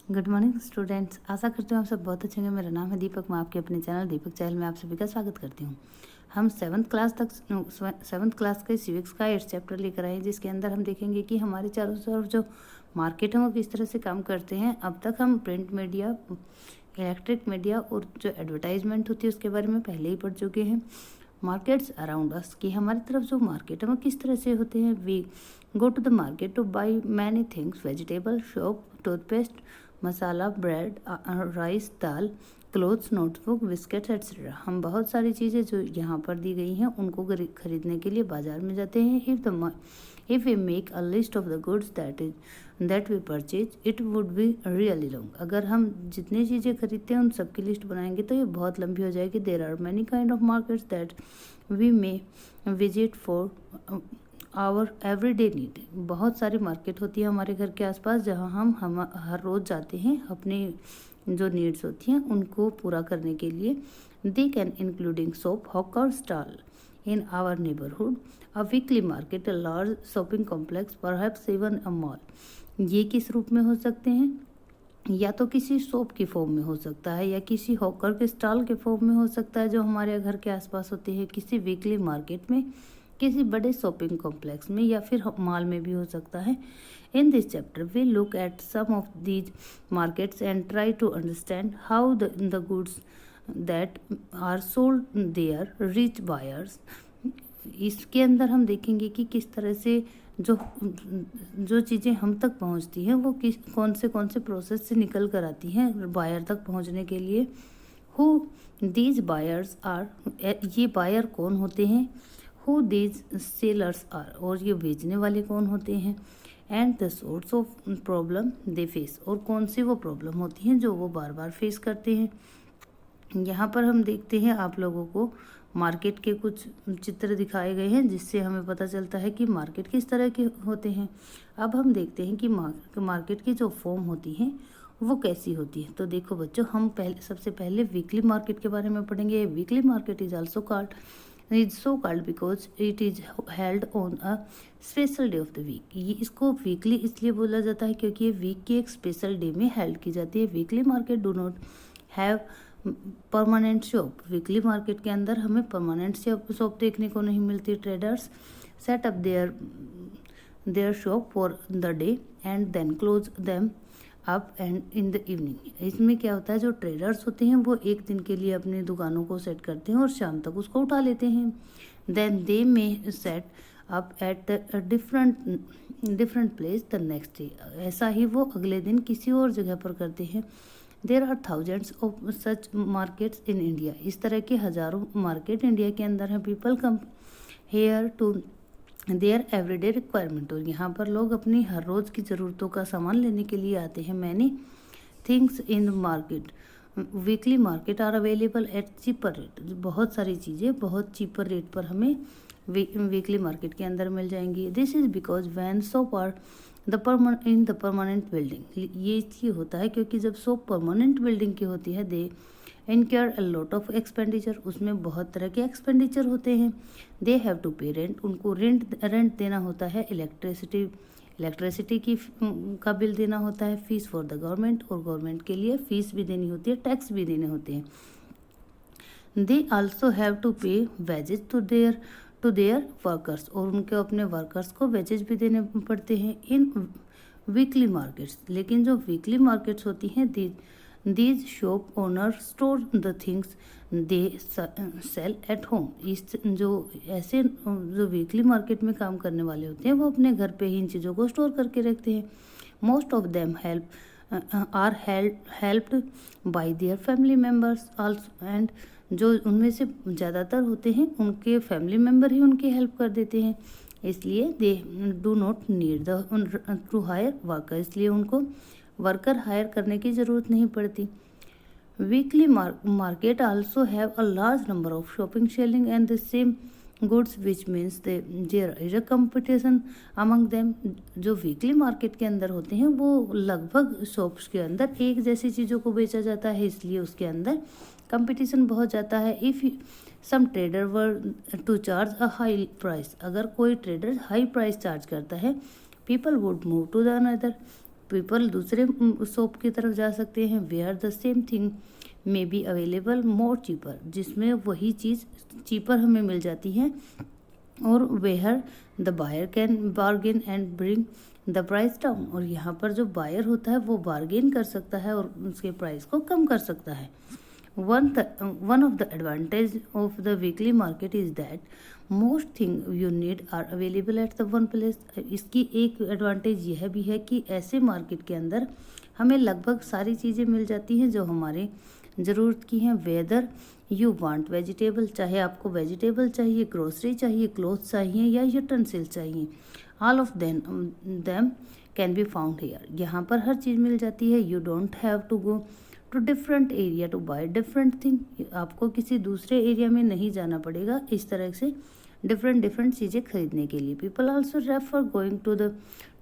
Good morning students. आशा करती हूँ आप सब बहुत अच्छे होंगे। मेरा नाम है दीपक। मैं आपके अपने चैनल दीपक चैनल में आप सभी का स्वागत करती हूँ। हम सेवन्थ क्लास के सिविक्स का 8th चैप्टर लेकर आए हैं, जिसके अंदर हम देखेंगे कि हमारे चारों तरफ जो मार्केट है वो किस तरह से काम करते हैं। अब तक हम प्रिंट मीडिया, इलेक्ट्रिक मीडिया और जो एडवर्टाइजमेंट होती है उसके बारे में पहले ही पढ़ चुके हैं। मार्केट्स अराउंड अस, कि हमारी तरफ जो मार्केट है वो किस तरह से होते हैं। We go to the market to buy many things, vegetable, shop, toothpaste, masala, bread, rice, dal, clothes, notebook, biscuits etcetera. हम बहुत सारी चीज़ें जो यहाँ पर दी गई हैं उनको खरीदने के लिए बाजार में जाते हैं। If we make a list of the goods that we purchase it would be really long. अगर हम जितनी चीज़ें खरीदते हैं उन सब की लिस्ट बनाएंगे तो ये बहुत लंबी हो जाएगी। There are many kind of markets that we may visit for our everyday need. बहुत सारी मार्केट होती है हमारे घर के आसपास जहाँ हम हर रोज़ जाते हैं अपनी जो नीड्स होती हैं उनको पूरा करने के लिए। They can including shop, hawker stall in our neighbourhood, a weekly market, a large shopping complex, perhaps even a mall. ये किस रूप में हो सकते हैं? या तो किसी शॉप की फॉर्म में हो सकता है, या किसी हॉकर के स्टॉल के फॉर्म में हो सकता है जो हमारे घर के आसपास होते हैं, किसी वीकली मार्केट में, किसी बड़े शॉपिंग कॉम्प्लेक्स में, या फिर मॉल में भी हो सकता है। In this chapter we look at some of these markets and try to understand how the goods that are sold there reach buyers. इसके अंदर हम देखेंगे कि किस तरह से जो चीज़ें हम तक पहुंचती हैं वो कौन से प्रोसेस से निकल कर आती हैं बायर तक पहुंचने के लिए। हु दीज बायर्स आर, ये बायर कौन होते हैं। हु दीज सेलर्स आर, और ये बेचने वाले कौन होते हैं। And the source of problem they face, और कौन सी वो प्रॉब्लम होती हैं जो वो बार बार फेस करते हैं। यहाँ पर हम देखते हैं आप लोगों को मार्केट के कुछ चित्र दिखाए गए हैं जिससे हमें पता चलता है कि मार्केट किस तरह के होते हैं। अब हम देखते हैं कि मार्केट की जो फॉर्म होती हैं वो कैसी होती है। तो देखो बच्चों, हम सबसे पहले वीकली मार्केट के बारे में पढ़ेंगे। Weekly market is also called because it is held on a special day of the week. ये इसको वीकली इसलिए बोला जाता है क्योंकि ये वीक के एक स्पेशल डे में हेल्ड की जाती है। Weekly market do not have permanent shop. Weekly market के अंदर हमें परमानेंट शॉप देखने को नहीं मिलती। Traders set up their shop for the day and then close them up and in the evening. इसमें क्या होता है, जो ट्रेडर्स होते हैं वो एक दिन के लिए अपनी दुकानों को सेट करते हैं और शाम तक उसको उठा लेते हैं। Then they may set up at different place the next day. ऐसा ही वो अगले दिन किसी और जगह पर करते हैं। There are thousands of such markets in India. इस तरह के हजारों मार्केट इंडिया के अंदर हैं। People come here to their everyday requirement, और यहाँ पर लोग अपनी हर रोज़ की ज़रूरतों का सामान लेने के लिए आते हैं। Many things in market weekly market are available at cheaper rate. बहुत सारी चीज़ें बहुत चीपर रेट पर हमें वीकली मार्केट के अंदर मिल जाएंगी। This is because when shop are in the permanent building. ये इसलिए होता है क्योंकि जब शॉप परमानेंट बिल्डिंग की होती है, दे इनकर अ लॉट ऑफ एक्सपेंडिचर, उसमें बहुत तरह के एक्सपेंडिचर होते हैं। दे हैव टू पे रेंट, उनको रेंट देना होता है। इलेक्ट्रिसिटी की का बिल देना होता है। फीस फॉर द गवर्नमेंट, और गवर्नमेंट के लिए फीस भी देनी होती है, टैक्स भी देने होते हैं। दे आल्सो हैव टू पे वेजेज टू देयर वर्कर्स, और उनके अपने वर्कर्स को वेजेज भी देने पड़ते हैं इन वीकली मार्केट्स। लेकिन जो वीकली मार्केट्स होती हैं, these shop owner store the things they sell at home. इस जो वीकली मार्केट में काम करने वाले होते हैं वो अपने घर पे ही इन चीज़ों को स्टोर करके रखते हैं। Most of them helped bye their family members also, and जो उनमें से ज़्यादातर होते हैं उनके फैमिली मेम्बर ही उनकी हेल्प कर देते हैं। इसलिए they do not need to hire worker, इसलिए उनको वर्कर हायर करने की ज़रूरत नहीं पड़ती। Weekly market also have a large number of shopping selling and the same goods which means there is a competition among them. जो weekly market के अंदर होते हैं वो लगभग शॉप्स के अंदर एक जैसी चीज़ों को बेचा जाता है, इसलिए उसके अंदर कंपटीशन बहुत जाता है। If some trader were to charge a high price, अगर कोई ट्रेडर हाई प्राइस चार्ज करता है, people would move to the another people दूसरे शॉप की तरफ जा सकते हैं where the same thing may be available more cheaper, जिसमें वही चीज़ चीपर हमें मिल जाती है, और where the buyer can bargain and bring the price down, और यहाँ पर जो बायर होता है वो बार्गेन कर सकता है और उसके प्राइस को कम कर सकता है। One of the advantage of the weekly market is that most thing you need are available at the one place। इसकी एक एडवांटेज यह भी है कि ऐसे मार्केट के अंदर हमें लगभग सारी चीज़ें मिल जाती हैं जो हमारे ज़रूरत की हैं। वेदर यू वांट वेजिटेबल, चाहे आपको वेजिटेबल चाहिए, ग्रोसरी चाहिए, क्लोथ चाहिए या यूटेंसिल चाहिए, all of them can be found here. यहाँ पर हर चीज़ मिल जाती है। You don't have to go to different area to buy different thing, आपको किसी दूसरे एरिया में नहीं जाना पड़ेगा इस तरह से डिफरेंट चीज़ें खरीदने के लिए। People also refer going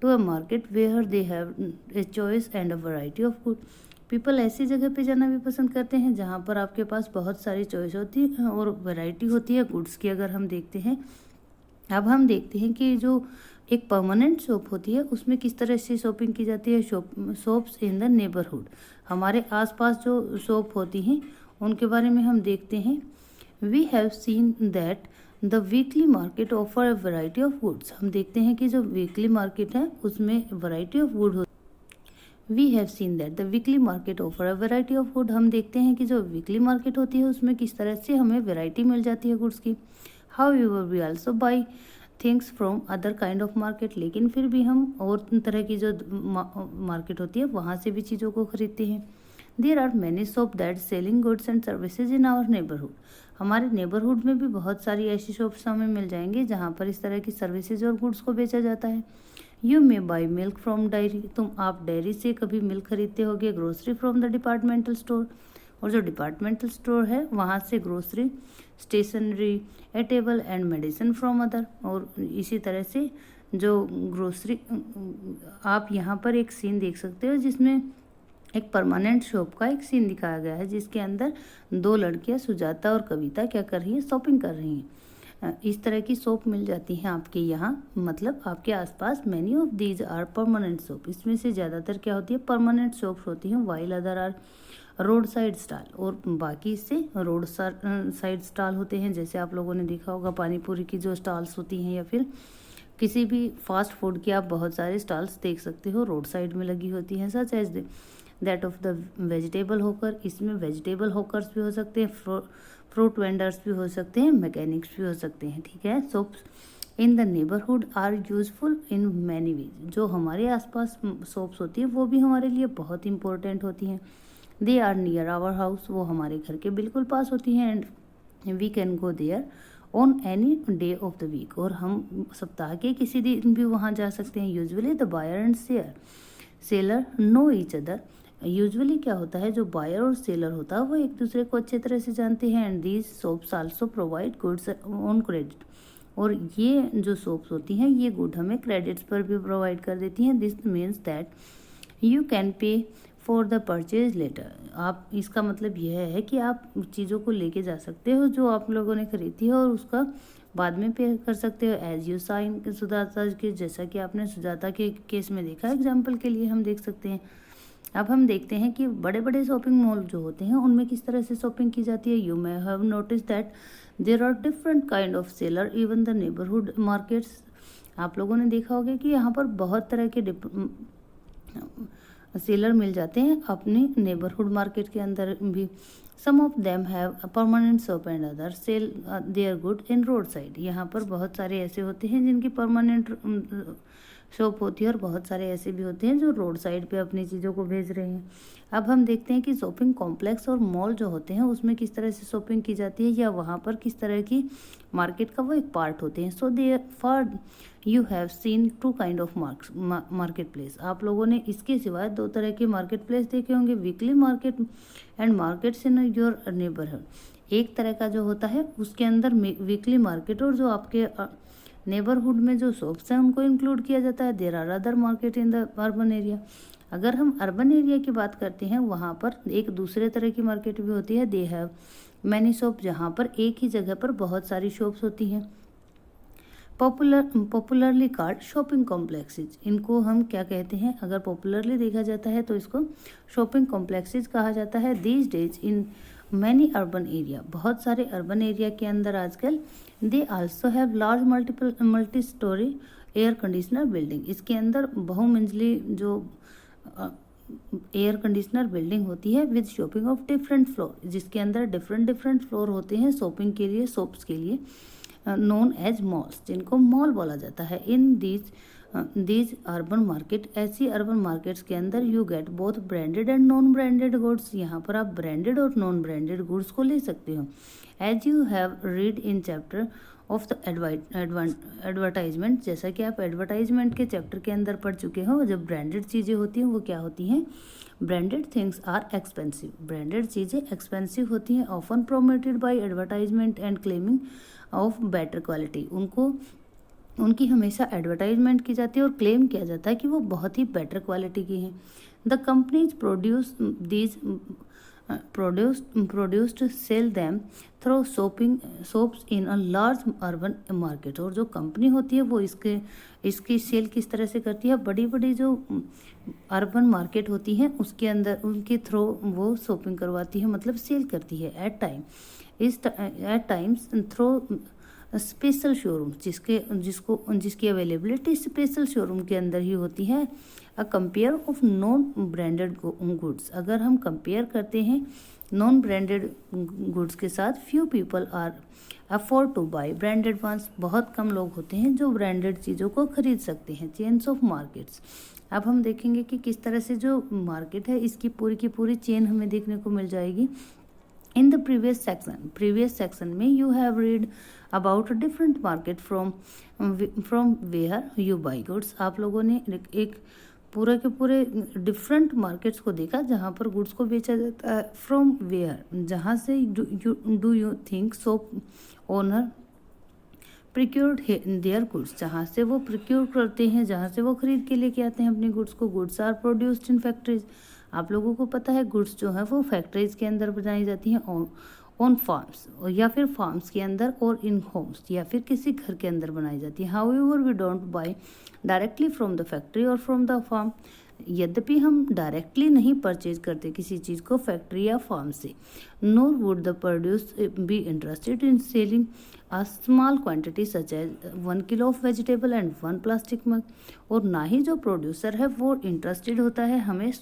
to a market where they have a choice and a variety of good. पीपल ऐसी जगह पे जाना भी पसंद करते हैं जहाँ पर आपके पास बहुत सारी चॉइस होती है और वैरायटी होती है गुड्स की। अगर हम देखते हैं, अब हम देखते हैं कि जो एक परमानेंट शॉप होती है उसमें किस तरह से शॉपिंग की जाती है। शॉप्स इन द नेबरहुड, हमारे आसपास जो शॉप होती हैं उनके बारे में हम देखते हैं। We have seen that the weekly market offer a variety of goods, हम देखते हैं कि जो वीकली मार्केट है उसमें variety of good we have seen that the weekly market offer a variety of good, हम देखते हैं कि जो वीकली मार्केट होती है उसमें किस तरह से हमें वैरायटी मिल जाती है गुड्स की। However we also buy things from other kind of market, लेकिन फिर भी हम और तरह की जो मार्केट होती है वहाँ से भी चीज़ों को खरीदते हैं। There are many shop that selling goods and services in our neighbourhood, हमारे नेबरहुड में भी बहुत सारी ऐसी शॉप्स हमें मिल जाएंगे जहाँ पर इस तरह की सर्विसेज और गुड्स को बेचा जाता है। You may buy milk from dairy, आप डेयरी से कभी मिल्क खरीदते होगे। Grocery from the departmental store, और जो डिपार्टमेंटल स्टोर है वहाँ से grocery, stationery, a table and medicine from other, और इसी तरह से जो ग्रोसरी। आप यहाँ पर एक सीन देख सकते हो जिसमें एक परमानेंट शॉप का एक सीन दिखाया गया है जिसके अंदर दो लड़कियाँ सुजाता और कविता क्या कर रही हैं, शॉपिंग कर रही हैं। इस तरह की शॉप मिल जाती हैं आपके यहाँ, मतलब आपके आसपास। Many of these are permanent shop, इसमें से ज़्यादातर क्या होती है परमानेंट शॉप्स होती हैं। While other are road side stall, और बाकी इससे रोड साइड स्टॉल होते हैं। जैसे आप लोगों ने देखा होगा पानी पूरी की जो स्टॉल्स होती हैं या फिर किसी भी फास्ट फूड की आप बहुत सारे स्टॉल्स देख सकते हो रोड साइड में लगी होती हैं। Such as that of the vegetable होकर, इसमें वेजिटेबल होकर्स भी हो सकते हैं, फ्रूट वेंडर्स भी हो सकते हैं, मैकेनिक्स भी हो सकते हैं। ठीक है, shops in the neighbourhood are useful in many ways, जो हमारे आसपास शॉप्स होती है वो भी हमारे लिए बहुत इंपॉर्टेंट होती हैं। They are near our house, वो हमारे घर के बिल्कुल पास होती हैं। And we can go there on any day of the week, और हम सप्ताह के किसी दिन भी वहाँ जा सकते हैं। Usually the buyer and seller know each other, usually क्या होता है जो बायर और सेलर होता है वो एक दूसरे को अच्छे तरह से जानते हैं। And these shops also provide goods on credit, और ये जो शॉप्स होती हैं ये गुड हमें क्रेडिट्स पर भी प्रोवाइड कर देती हैं। This means that you can pay for the purchase later, आप इसका मतलब यह है कि आप चीज़ों को लेके जा सकते हो जो आप लोगों ने खरीदी है और उसका बाद में पे कर सकते हो। एज यू साइन सुजाता के, जैसा कि आपने सुजाता के केस में देखा, एग्जाम्पल के लिए हम देख सकते हैं। अब हम देखते हैं कि बड़े बड़े शॉपिंग मॉल जो होते हैं उनमें किस तरह से शॉपिंग की जाती है। You may have notice that there are different kind of seller even the neighbourhood markets, आप लोगों ने देखा होगा कि यहाँ पर बहुत तरह के सेलर मिल जाते हैं अपनी नेबरहुड मार्केट के अंदर भी। Some of them have a permanent shop and other sell their good in road side, यहाँ पर बहुत सारे ऐसे होते हैं जिनकी परमानेंट शॉप होती है और बहुत सारे ऐसे भी होते हैं जो रोड साइड पे अपनी चीज़ों को भेज रहे हैं। अब हम देखते हैं कि शॉपिंग कॉम्प्लेक्स और मॉल जो होते हैं उसमें किस तरह से शॉपिंग की जाती है या वहाँ पर किस तरह की मार्केट का वो एक पार्ट होते हैं। So they far you have seen two kind of market place, आप लोगों ने इसके सिवाय दो तरह के मार्केट प्लेस देखे होंगे, weekly market and markets in your neighbourhood. एक तरह का जो होता है उसके अंदर वीकली मार्केट और जो आपके नेबरहुड में जो शॉप्स हैं उनको इंक्लूड किया जाता है। There are other market in the urban area, अगर हम अर्बन एरिया की बात करते हैं वहाँ पर एक दूसरे तरह की मार्केट भी होती है। दे हैव मैनी शॉप, जहाँ पर एक ही जगह पर बहुत सारी शॉप्स होती हैं। Popularly called shopping complexes. इनको हम क्या कहते हैं, अगर पॉपुलरली देखा जाता है तो इसको शॉपिंग कॉम्प्लेक्सेज कहा जाता है। These days in many urban area, बहुत सारे अर्बन एरिया के अंदर आजकल, they also have large multi storey air conditioner building. इसके अंदर बहुमंजिली जो एयर कंडीशनर बिल्डिंग होती है with shopping of different floor, जिसके अंदर डिफरेंट फ्लोर होते हैं शॉपिंग के लिए, शॉप्स के लिए, नोन एज मॉल्स, जिनको मॉल बोला जाता है। इन दीज अर्बन मार्केट, ऐसी अर्बन मार्केट्स के अंदर you get both branded and non branded goods, यहाँ पर आप ब्रांडेड और नॉन ब्रांडेड गुड्स को ले सकते हो। As you have read in chapter of the advertisement, जैसा कि आप एडवर्टाइजमेंट के चैप्टर के अंदर पढ़ चुके हो, जब ब्रांडेड चीज़ें होती हैं वो क्या होती हैं, branded things are expensive, branded चीज़ें एक्सपेंसिव होती हैं, often promoted by advertisement and claiming of better quality, उनकी हमेशा एडवर्टाइजमेंट की जाती है और क्लेम किया जाता है कि वो बहुत ही बेटर क्वालिटी की हैं। The companies produced sell them through shops in a large urban market, और जो कंपनी होती है वो इसकी सेल किस तरह से करती है, बड़ी बड़ी जो अर्बन मार्केट होती हैं उसके अंदर उनके थ्रू वो शॉपिंग करवाती है, मतलब सेल करती है। At times through special showroom, जिसकी अवेलेबिलिटी स्पेशल शोरूम के अंदर ही होती है। A compare of non branded goods, अगर हम कंपेयर करते हैं नॉन ब्रांडेड गुड्स के साथ, few people are afford to buy branded ones, बहुत कम लोग होते हैं जो ब्रांडेड चीज़ों को खरीद सकते हैं। चेन्स ऑफ मार्केट्स, अब हम देखेंगे कि किस तरह से जो मार्केट है इसकी पूरी की पूरी चेन हमें देखने को मिल जाएगी। In the previous section में you have read about a different market from where you buy goods। आप लोगों ने एक पूरे के पूरे डिफरेंट मार्केट्स को देखा जहाँ पर गुड्स को बेचा जाता है। फ्रॉम वेयर, जहाँ से do you think shop owner procured their goods, जहाँ से वो प्रिक्योर करते हैं, जहाँ से वो खरीद के लेके आते हैं अपने गुड्स को। Goods are produced in factories, आप लोगों को पता है गुड्स जो है वो फैक्ट्रीज के अंदर बनाई जाती हैं, ऑन फार्म्स या फिर फार्म्स के अंदर, और इन होम्स या फिर किसी घर के अंदर बनाई जाती है। However we don't buy directly from the factory और फ्रॉम द फार्म, यद्यपि हम डायरेक्टली नहीं परचेज करते किसी चीज़ को फैक्ट्री या फार्म से। Nor would the produce be interested in selling a small quantity such as 1 kilo of vegetable and 1 plastic mug, और ना ही जो प्रोड्यूसर है वो इंटरेस्टेड होता है हमें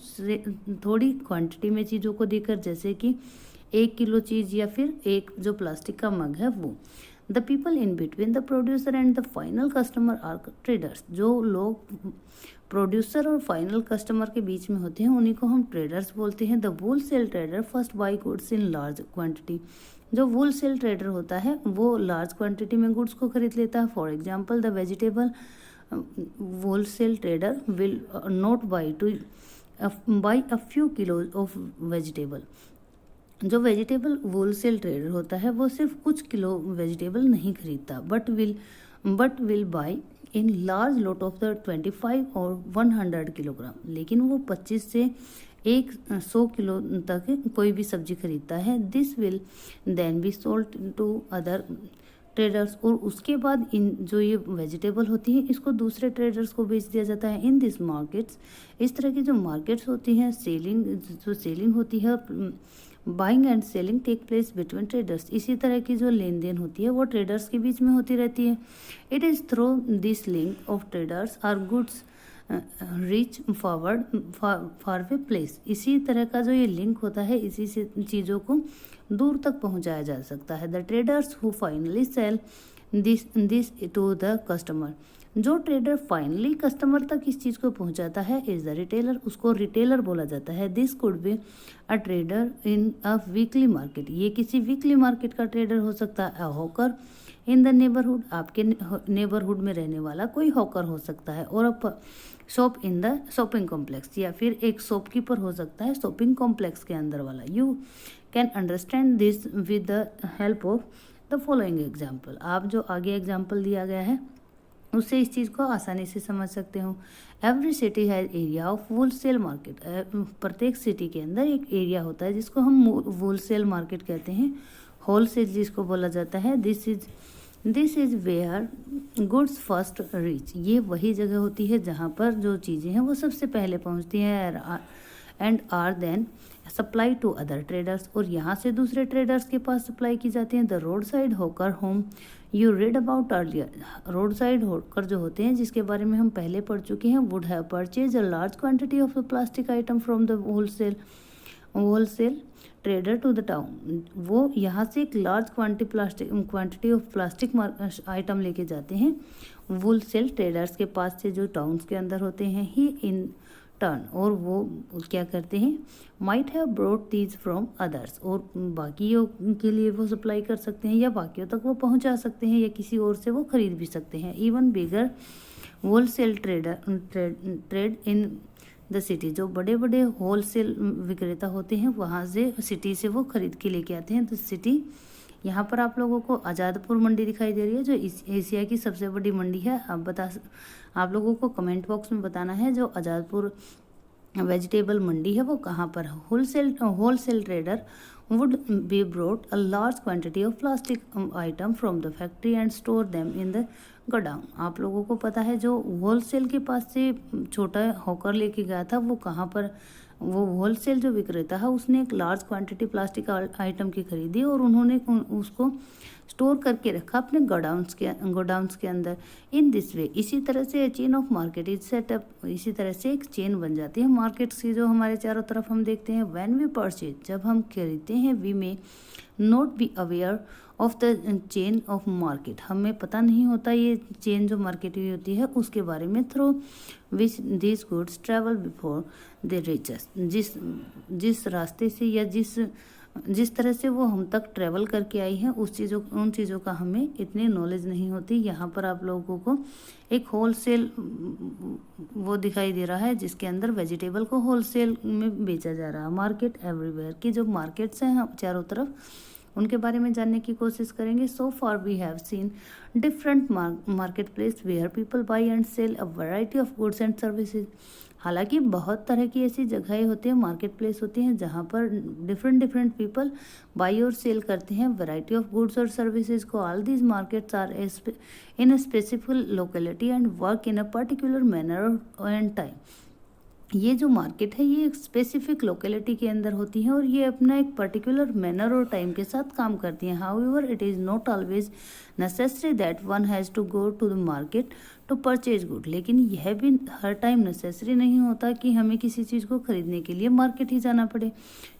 थोड़ी क्वांटिटी में चीज़ों को देकर, जैसे कि 1 किलो चीज़ या फिर एक जो प्लास्टिक का मग है वो। The people in between the producer and the final customer are traders, जो लोग प्रोड्यूसर और फाइनल कस्टमर के बीच में होते हैं उन्हीं को हम ट्रेडर्स बोलते हैं। The wholesale trader first by goods in large quantity, जो होलसेल ट्रेडर होता है वो लार्ज क्वांटिटी में गुड्स को खरीद लेता है। For example the vegetable wholesale trader will not by a few kilos of vegetable, जो वेजिटेबल होलसेल ट्रेडर होता है वो सिर्फ कुछ किलो वेजिटेबल नहीं खरीदता, but will buy in large lot of the 25 और 100 किलोग्राम, लेकिन वो 25 से 100 किलो तक कोई भी सब्जी खरीदता है। This will then be sold to other traders, और उसके बाद इन जो ये वेजिटेबल होती है इसको दूसरे ट्रेडर्स को बेच दिया जाता है। इन दिस मार्केट्स, इस तरह की जो मार्केट्स होती हैं, सेलिंग होती है, buying and selling take place between traders, इसी तरह की जो लेन देन होती है वो ट्रेडर्स के बीच में होती रहती है। It is through this link of traders are goods reach forward faraway place, इसी तरह का जो ये लिंक होता है इसी से चीज़ों को दूर तक पहुंचाया जा सकता है। The traders who finally sell this to the customer, जो ट्रेडर फाइनली कस्टमर तक इस चीज़ को पहुंचाता है इज द रिटेलर, उसको रिटेलर बोला जाता है। This could be a trader in a weekly market, ये किसी वीकली मार्केट का ट्रेडर हो सकता है। A hawker in the neighbourhood, आपके नेबरहुड में रहने वाला कोई हॉकर हो सकता है। और a shop in the shopping complex, या फिर एक शॉपकीपर हो सकता है शॉपिंग कॉम्प्लेक्स के अंदर वाला। You can understand this with the help of the following example, आप जो आगे एग्जाम्पल दिया गया है उससे इस चीज़ को आसानी से समझ सकते हो। Every city has area of wholesale market, प्रत्येक सिटी के अंदर एक एरिया होता है जिसको हम होलसेल मार्केट कहते हैं, होलसेल जिसको बोला जाता है। This is this is where goods first reach, ये वही जगह होती है जहाँ पर जो चीज़ें हैं वो सबसे पहले पहुँचती हैं, and are then supply to other traders, और यहाँ से दूसरे ट्रेडर्स के पास सप्लाई की जाती हैं। द रोड साइड होकर home you read about earlier, road side होकर जो होते हैं जिसके बारे में हम पहले पढ़ चुके हैं, would have purchase a large quantity of plastic item from the wholesale trader to the town, वो यहाँ से एक large quantity of plastic item लेके जाते हैं होलसेल ट्रेडर्स के पास से जो टाउन्स के अंदर होते हैं। ही इन टर्न, और वो क्या करते हैं, might have brought these from others, और बाकियों के लिए वो सप्लाई कर सकते हैं या बाकियों तक वो पहुंचा सकते हैं या किसी और से वो खरीद भी सकते हैं। Even bigger wholesale trade in the city, जो बड़े बड़े होलसेल विक्रेता होते हैं वहाँ से सिटी से वो खरीद के लेके आते हैं। तो सिटी, यहाँ पर आप लोगों को आज़ादपुर मंडी दिखाई दे रही है जो एशिया की सबसे बड़ी मंडी है। आप लोगों को कमेंट बॉक्स में बताना है जो आज़ादपुर वेजिटेबल मंडी है वो कहाँ पर है। Wholesale trader would be brought a large quantity of plastic item from the factory and store them in the godown. आप लोगों को पता है जो होलसेल के पास से छोटा होकर लेके गया था वो कहाँ पर, वो होलसेल जो विक्रेता है उसने एक लार्ज क्वांटिटी प्लास्टिक आइटम की खरीदी और उन्होंने उसको स्टोर करके रखा अपने गोडाउन्स के अंदर। इन दिस वे, इसी तरह से chain of market is setup, इसी तरह से एक चेन बन जाती है मार्केट्स की जो हमारे चारों तरफ हम देखते हैं। व्हेन वी परचेज, जब हम खरीदते हैं, we may not be aware of the chain of market, हमें पता नहीं होता ये चेन जो मार्केट की होती है उसके बारे में, through which this goods travel before the reaches, जिस रास्ते से या जिस तरह से वो हम तक ट्रेवल करके आई है उन चीज़ों का हमें इतनी नॉलेज नहीं होती। यहाँ पर आप लोगों को एक होलसेल वो दिखाई दे रहा है जिसके अंदर वेजिटेबल को होलसेल में बेचा जा रहा है। मार्केट एवरीवेयर की जो मार्केट्स हैं हम चारों तरफ उनके बारे में जानने की कोशिश करेंगे। So far we have seen different market place where people buy and sell a variety of goods and services. हालांकि बहुत तरह की ऐसी जगहें होती हैं, मार्केट प्लेस होती हैं जहाँ पर डिफरेंट पीपल बाई और सेल करते हैं वैरायटी ऑफ गुड्स और सर्विसेज को। All these markets are in a specific locality and work in a particular manner and time. ये जो मार्केट है ये एक स्पेसिफिक लोकेलिटी के अंदर होती है और ये अपना एक पर्टिकुलर मैनर और टाइम के साथ काम करती हैं। However it is not always necessary that one has to go to the market to purchase good, लेकिन यह भी हर टाइम नेसेसरी नहीं होता कि हमें किसी चीज़ को खरीदने के लिए मार्केट ही जाना पड़े।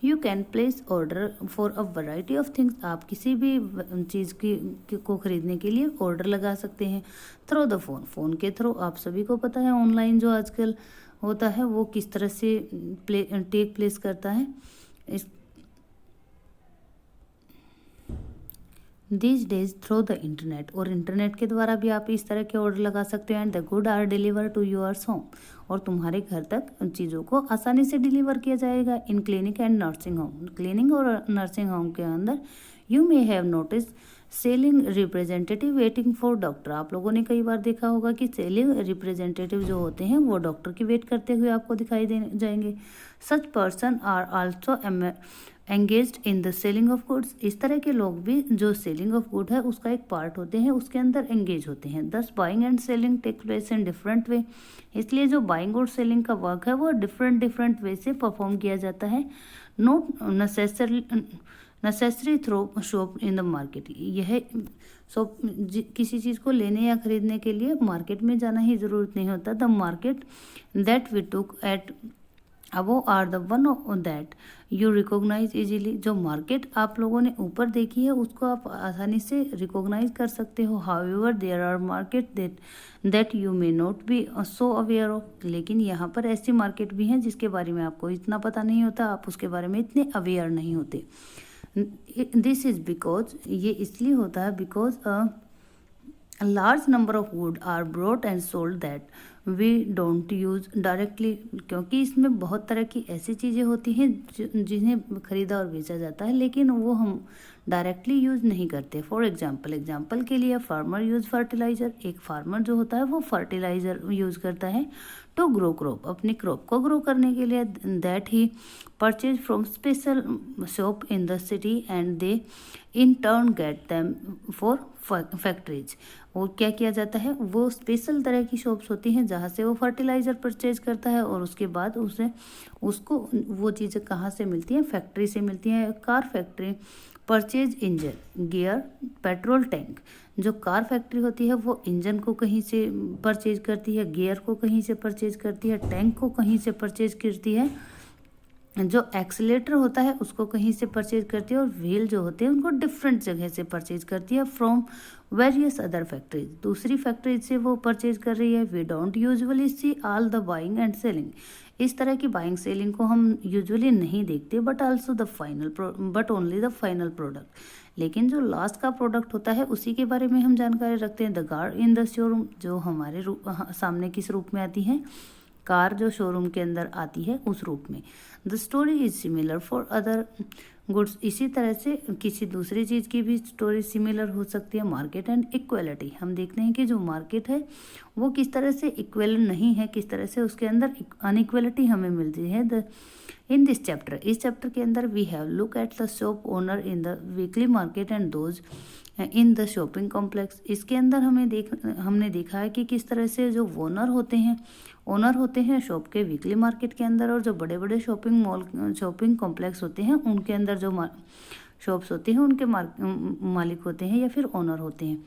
You can place order for a variety of things, आप किसी भी चीज़ को खरीदने के लिए ऑर्डर लगा सकते हैं थ्रू द फ़ोन के थ्रू। आप सभी को पता है ऑनलाइन जो आजकल होता है वो किस तरह से टेक प्लेस करता है। This days through the internet, और इंटरनेट के द्वारा भी आप इस तरह के ऑर्डर लगा सकते हैं। And the good are deliver to yours home, और तुम्हारे घर तक उन चीज़ों को आसानी से डिलीवर किया जाएगा। In clinic and nursing home, clinic और नर्सिंग होम के अंदर you may have notice selling representative waiting for doctor. आप लोगों ने कई बार देखा होगा कि सेलिंग रिप्रेजेंटेटिव जो होते हैं वो डॉक्टर की वेट करते हुए आपको दिखाई दे जाएंगे। Such person are also engaged in the selling of goods, इस तरह के लोग भी जो सेलिंग ऑफ गुड है उसका एक पार्ट होते हैं, उसके अंदर एंगेज होते हैं। Thus buying and selling take place in different way, इसलिए जो बाइंग और सेलिंग का वर्क है वो डिफरेंट वे से परफॉर्म किया जाता है। Not necessary through shop in the market, यह शॉप किसी चीज़ को लेने या खरीदने के लिए मार्केट में जाना ही ज़रूरत नहीं होता। The market that we took at above are the one that you recognise easily, जो मार्केट आप लोगों ने ऊपर देखी है उसको आप आसानी से रिकॉग्नाइज कर सकते हो। However there are market that you may not be so aware of, लेकिन यहाँ पर ऐसी मार्केट भी हैं जिसके बारे में आपको इतना पता नहीं होता, आप उसके बारे में इतने अवेयर नहीं होते। दिस इज बिकॉज, ये इसलिए होता है because a large number of wood are brought and sold that we don't use directly, क्योंकि इसमें बहुत तरह की ऐसी चीज़ें होती हैं जिन्हें खरीदा और बेचा जाता है लेकिन वो हम डायरेक्टली यूज़ नहीं करते। फॉर एग्जाम्पल के लिए फार्मर यूज़ फर्टिलाइज़र, एक फार्मर जो होता है वो फर्टिलाइज़र यूज़ करता है टू ग्रो क्रॉप, अपनी क्रॉप को ग्रो करने के लिए। That he purchase from special shop in the city and they in turn get them for factories. और क्या किया जाता है, वो स्पेशल तरह की शॉप्स होती हैं जहाँ से वो फर्टिलाइज़र परचेज करता है और उसके बाद उसको वो चीज़ें कहाँ से मिलती हैं, फैक्ट्री से मिलती हैं। Car factory purchase engine gear petrol tank. जो कार फैक्ट्री होती है वो इंजन को कहीं से परचेज करती है, गियर को कहीं से परचेज करती है, टैंक को कहीं से परचेज करती है, जो एक्सीलेटर होता है उसको कहीं से परचेज करती है, और व्हील जो होते हैं उनको डिफरेंट जगह से परचेज करती है फ्रॉम वेरियस अदर फैक्ट्रीज। दूसरी फैक्ट्रीज से वो परचेज कर रही है। We don't usually see all the buying and selling. इस तरह की बाइंग सेलिंग को हम यूजुअली नहीं देखते, but only the final product. लेकिन जो लास्ट का प्रोडक्ट होता है उसी के बारे में हम जानकारी रखते हैं। The car in the showroom, जो हमारे सामने किस रूप में आती है, कार जो शोरूम के अंदर आती है उस रूप में। The story is similar for other goods. इसी तरह से किसी दूसरी चीज़ की भी स्टोरी सिमिलर हो सकती है। मार्केट एंड इक्वलिटी, हम देखते हैं कि जो मार्केट है वो किस तरह से इक्वल नहीं है, किस तरह से उसके अंदर अनइक्वलिटी हमें मिलती है। इन दिस चैप्टर, इस चैप्टर के अंदर we have look at the shop owner in the weekly market and those in the shopping complex. इसके अंदर हमने देखा है कि किस तरह से जो ओनर होते हैं शॉप के वीकली मार्केट के अंदर, और जो बड़े बड़े शॉपिंग कॉम्प्लेक्स होते हैं उनके अंदर जो शॉप्स होती हैं उनके मालिक होते हैं या फिर ओनर होते हैं।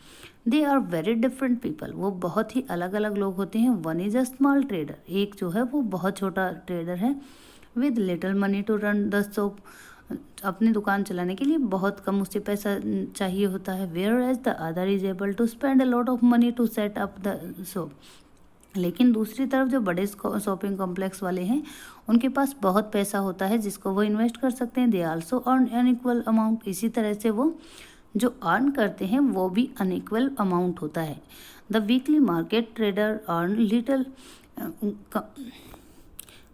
They are very different people, वो बहुत ही अलग अलग लोग होते हैं। One is a small trader, एक जो है वो बहुत छोटा ट्रेडर है। With little money to run the shop, अपनी दुकान चलाने के लिए बहुत कम उससे पैसा चाहिए होता है। Whereas the other is able to spend a lot of money to set up the shop. लेकिन दूसरी तरफ जो बड़े शॉपिंग कॉम्प्लेक्स वाले हैं उनके पास बहुत पैसा होता है जिसको वो इन्वेस्ट कर सकते हैं। They also earn unequal amount, इसी तरह से वो जो अर्न करते हैं वो भी अनइक्वल अमाउंट होता है। The weekly market trader earn little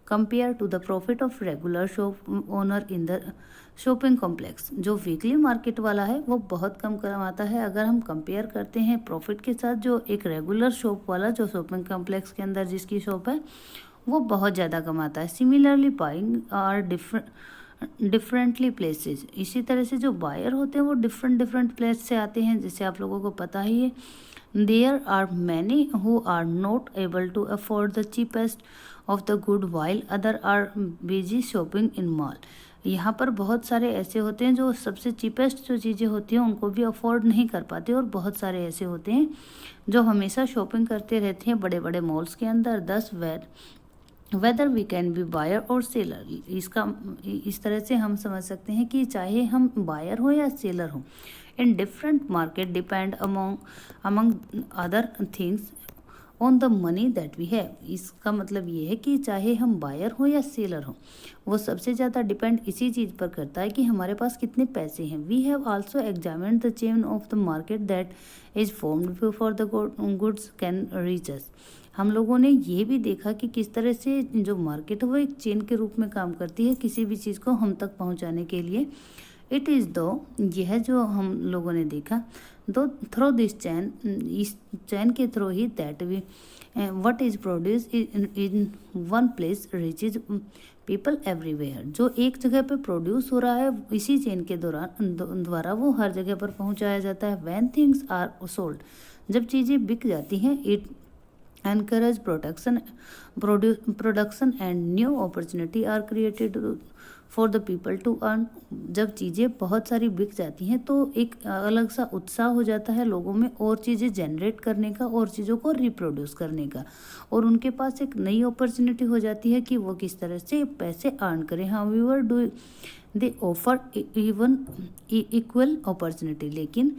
compare to the profit of regular shop owner in the shopping complex. जो वीकली मार्केट वाला है वो बहुत कम कमाता है अगर हम कंपेयर करते हैं प्रॉफिट के साथ जो एक रेगुलर शॉप वाला जो शॉपिंग कॉम्प्लेक्स के अंदर जिसकी शॉप है वो बहुत ज़्यादा कमाता है। Similarly buying are differently places, इसी तरह से जो बायर होते हैं वो डिफरेंट प्लेस से आते हैं, जैसे आप लोगों को पता ही है। There are many who are not able to afford the cheapest of the good while other are busy shopping in mall. यहाँ पर बहुत सारे ऐसे होते हैं जो सबसे चीपेस्ट जो चीज़ें होती हैं उनको भी अफोर्ड नहीं कर पाते, और बहुत सारे ऐसे होते हैं जो हमेशा शॉपिंग करते रहते हैं बड़े बड़े मॉल्स के अंदर। 10 whether we can be buyer और सेलर, इस तरह से हम समझ सकते हैं कि चाहे हम बायर हो या सेलर हो, in different market depend among other things on the money that we have. इसका मतलब ये है कि चाहे हम बायर हो या सेलर हो, वो सबसे ज़्यादा डिपेंड इसी चीज़ पर करता है कि हमारे पास कितने पैसे हैं। We have also examined the chain of the market that is formed before the goods can reach us. हम लोगों ने ये भी देखा कि किस तरह से जो मार्केट है वो एक चेन के रूप में काम करती है किसी भी चीज़ को हम तक पहुंचाने के लिए। इट इज़ दो, यह जो हम लोगों ने देखा, दो थ्रू दिस चैन, इस चैन के थ्रू ही that we what is produce in one place reaches people everywhere. जो एक जगह पे प्रोड्यूस हो रहा है इसी चेन के द्वारा वो हर जगह पर पहुंचाया जाता है। व्हेन थिंग्स आर सोल्ड, जब चीज़ें बिक जाती हैं, it encourage production and new opportunity are created for the people to earn। जब चीज़ें बहुत सारी बिक जाती हैं तो एक अलग सा उत्साह हो जाता है लोगों में और चीज़ें जनरेट करने का और चीज़ों को रिप्रोड्यूस करने का, और उनके पास एक नई अपॉर्चुनिटी हो जाती है कि वो किस तरह से पैसे अर्न करें। However do they offer even equal opportunity, लेकिन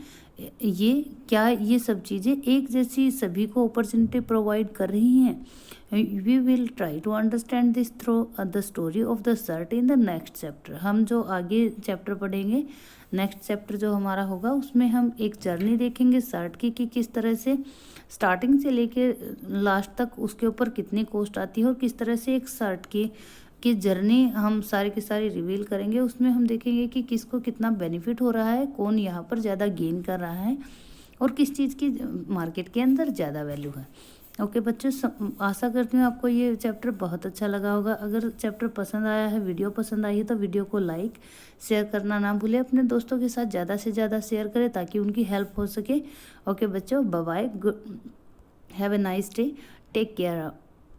ये सब चीज़ें एक जैसी सभी को अपॉर्चुनिटी प्रोवाइड कर रही हैं। We will try to understand this through the story of the shirt in the next chapter. हम जो आगे चैप्टर पढ़ेंगे, नेक्स्ट चैप्टर जो हमारा होगा उसमें हम एक जर्नी देखेंगे सर्ट की कि किस तरह से स्टार्टिंग से लेके लास्ट तक उसके ऊपर कितनी कॉस्ट आती है और किस तरह से एक सर्ट की जर्नी हम सारी की सारी रिवील करेंगे। उसमें हम देखेंगे कि किसको कितना बेनिफिट हो रहा है, कौन यहाँ पर ज़्यादा गेन कर रहा है और किस चीज़ की मार्केट के अंदर ज़्यादा वैल्यू है। ओके बच्चों, आशा करती हूँ आपको ये चैप्टर बहुत अच्छा लगा होगा। अगर चैप्टर पसंद आया है, वीडियो पसंद आई है, तो वीडियो को लाइक शेयर करना ना भूलें। अपने दोस्तों के साथ ज़्यादा से ज़्यादा शेयर करें ताकि उनकी हेल्प हो सके। ओके बच्चों, bye bye, good, have a nice day, take care.